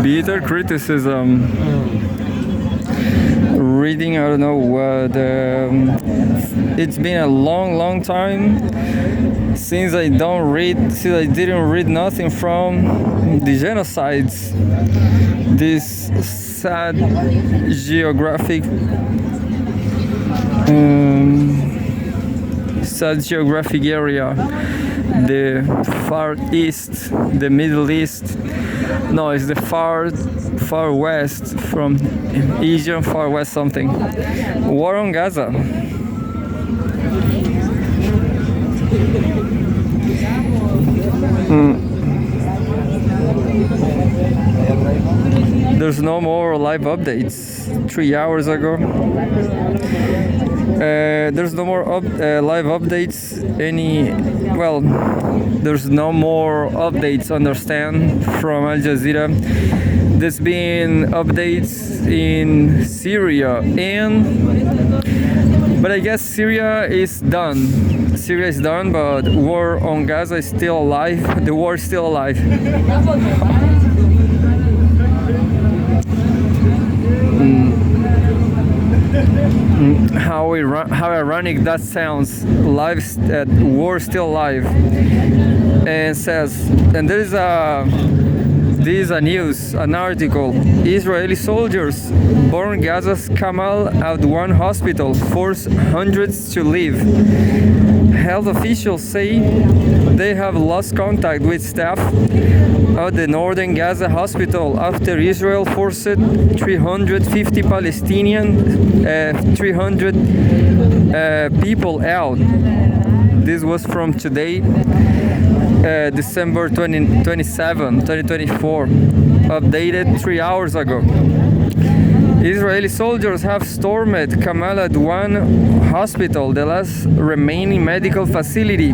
bitter criticism. Reading, I don't know what. It's been a long time since I didn't read nothing from the genocides. This sad geographic area, the Far East, the Middle East. No, it's the far west from Asian Far West something. War on Gaza. There's no more live updates. 3 hours ago. There's no more live updates. There's no more updates. Understand, from Al Jazeera. There's been updates in Syria, but I guess Syria is done. Syria is done, but war on Gaza is still alive. The war is still alive. How ironic that sounds. War still alive. And says, and there is an article. Israeli soldiers bomb Gaza's Kamal Adwan hospital, force hundreds to leave. Health officials say they have lost contact with staff at the northern Gaza hospital after Israel forced 350 300 people out. This was from today, December 27, 2024, updated 3 hours ago. Israeli soldiers have stormed Kamal Adwan Hospital, the last remaining medical facility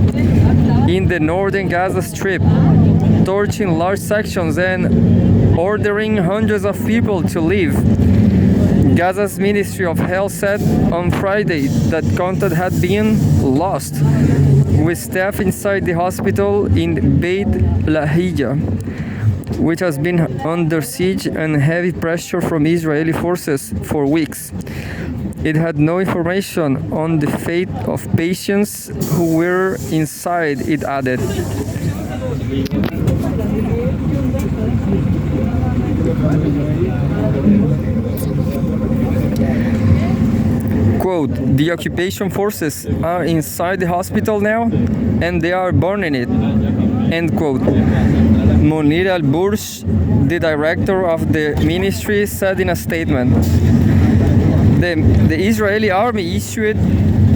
in the northern Gaza Strip, torching large sections and ordering hundreds of people to leave. Gaza's Ministry of Health said on Friday that contact had been lost with staff inside the hospital in Beit Lahija, which has been under siege and heavy pressure from Israeli forces for weeks. It had no information on the fate of patients who were inside, it added. Quote, the occupation forces are inside the hospital now and they are burning it. End quote. Munir al-Bursh, the director of the ministry, said in a statement. The Israeli army issued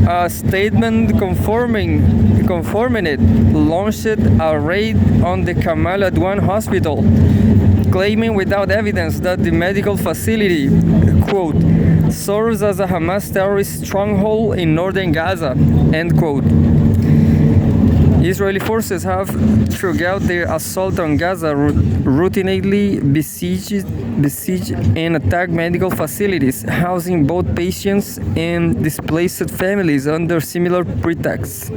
a statement confirming it, launched a raid on the Kamal Adwan hospital, claiming without evidence that the medical facility, quote, serves as a Hamas terrorist stronghold in northern Gaza, end quote. Israeli forces have, throughout their assault on Gaza, routinely besieged and attacked medical facilities, housing both patients and displaced families under similar pretexts.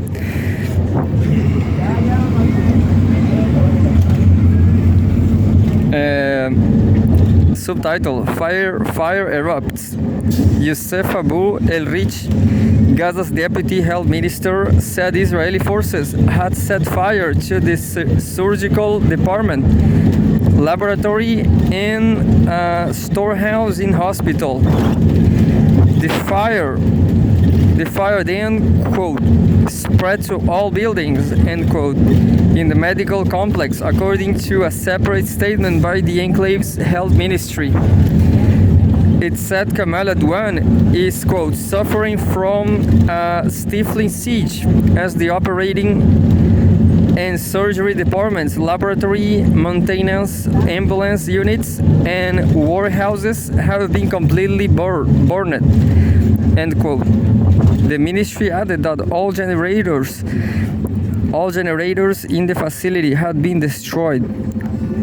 Subtitle: Fire erupts. Youssef Abu El-Rich, Gaza's deputy health minister, said Israeli forces had set fire to the surgical department, laboratory, and storehouse in hospital. The fire then, quote, spread to all buildings, end quote, in the medical complex, according to a separate statement by the enclave's health ministry. It said Kamal Adwan is, quote, suffering from a stifling siege as the operating and surgery departments, laboratory, maintenance, ambulance units, and warehouses have been completely burned, end quote. The ministry added that all generators in the facility had been destroyed.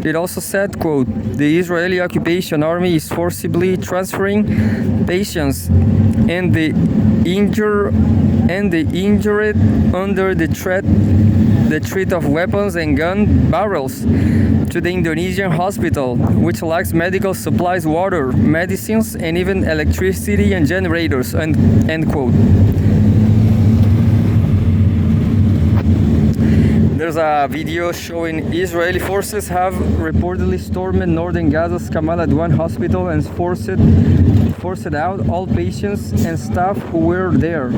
It also said, quote, the Israeli occupation army is forcibly transferring patients and the injured under the the threat of weapons and gun barrels to the Indonesian hospital, which lacks medical supplies, water, medicines, and even electricity and generators, end quote. There's a video showing Israeli forces have reportedly stormed northern Gaza's Kamal Adwan hospital and forced out all patients and staff who were there.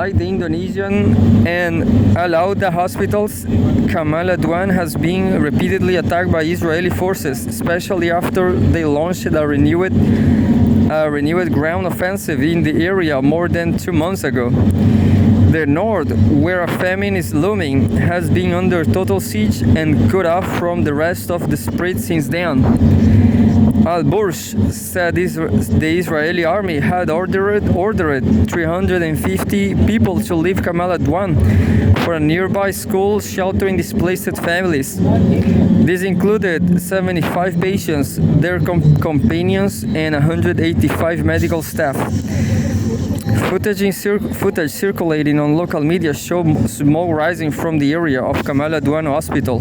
Like the Indonesian and Al-Auda hospitals, Kamal Adwan has been repeatedly attacked by Israeli forces, especially after they launched a renewed ground offensive in the area more than 2 months ago. The north, where a famine is looming, has been under total siege and cut off from the rest of the spread since then. Al-Bursh said the Israeli army had ordered 350 people to leave Kamal Adwan for a nearby school sheltering displaced families. This included 75 patients, their companions, and 185 medical staff. Footage circulating on local media showed smoke rising from the area of Kamal Adwan Hospital.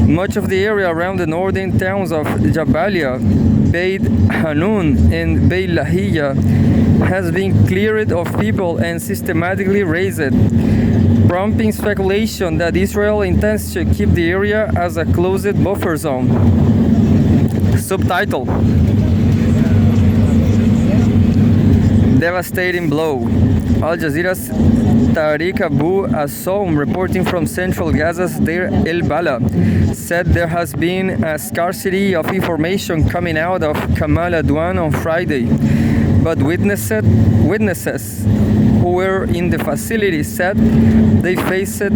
Much of the area around the northern towns of Jabalia, Beit Hanun, and Beit Lahija has been cleared of people and systematically razed, prompting speculation that Israel intends to keep the area as a closed buffer zone. Subtitle: Devastating blow. Al Jazeera's Tariq Abu Assoum, reporting from central Gaza's Deir el-Bala, said there has been a scarcity of information coming out of Kamal Adwan on Friday, but witnesses who were in the facility said they faced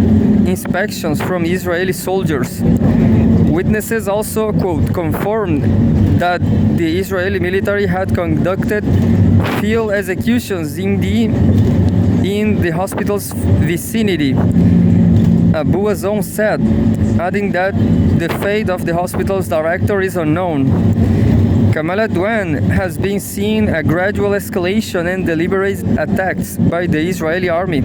inspections from Israeli soldiers. Witnesses also, quote, confirmed that the Israeli military had conducted field executions in the hospital's vicinity. Abu Azon said, adding that the fate of the hospital's director is unknown. Kamal Adwan has been seeing a gradual escalation and deliberate attacks by the Israeli army.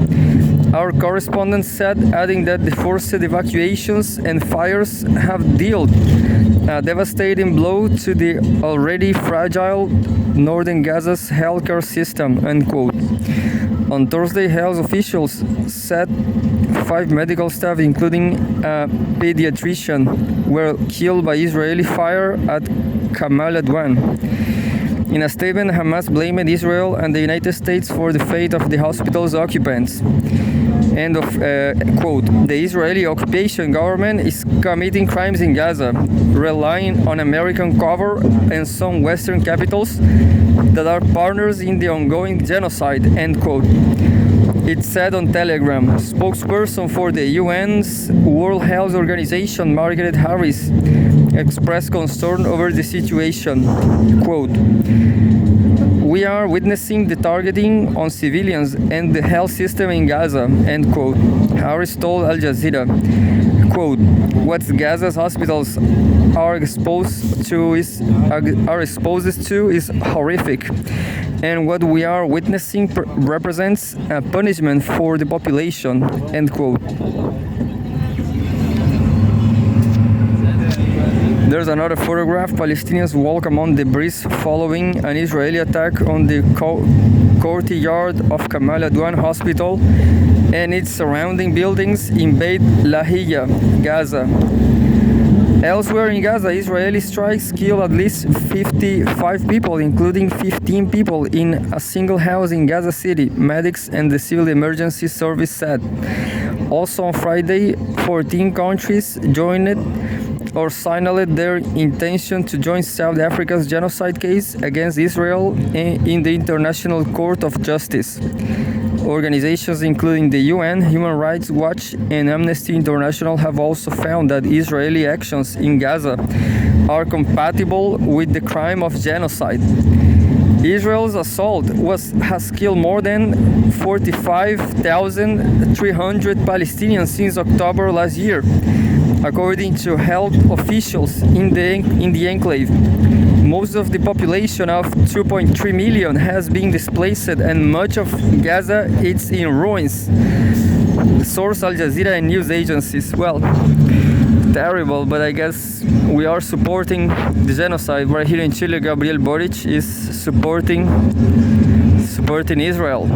Our correspondent said, adding that the forced evacuations and fires have dealt a devastating blow to the already fragile northern Gaza's healthcare system, end quote. On Thursday, health officials said 5 medical staff, including a pediatrician, were killed by Israeli fire at Kamal Adwan. In a statement, Hamas blamed Israel and the United States for the fate of the hospital's occupants. End of quote. The Israeli occupation government is committing crimes in Gaza, relying on American cover and some Western capitals that are partners in the ongoing genocide, end quote. It said on Telegram. Spokesperson for the UN's World Health Organization, Margaret Harris, expressed concern over the situation. Quote, "We are witnessing the targeting on civilians and the health system in Gaza," end quote. Harris told Al Jazeera, quote, "What Gaza's hospitals are exposed to is horrific, and what we are witnessing represents a punishment for the population," end quote. There's another photograph. Palestinians walk among debris following an Israeli attack on the courtyard of Kamal Adwan Hospital and its surrounding buildings in Beit Lahija, Gaza. Elsewhere in Gaza, Israeli strikes kill at least 55 people, including 15 people in a single house in Gaza City, medics and the Civil Emergency Service said. Also on Friday, 14 countries joined or signaled their intention to join South Africa's genocide case against Israel in the International Court of Justice. Organizations including the UN, Human Rights Watch, and Amnesty International have also found that Israeli actions in Gaza are compatible with the crime of genocide. Israel's assault has killed more than 45,300 Palestinians since October last year, according to health officials in the enclave. Most of the population of 2.3 million has been displaced and much of Gaza is in ruins. Source Al Jazeera and news agencies. Well, terrible, but I guess we are supporting the genocide. Right here in Chile, Gabriel Boric is supporting Israel.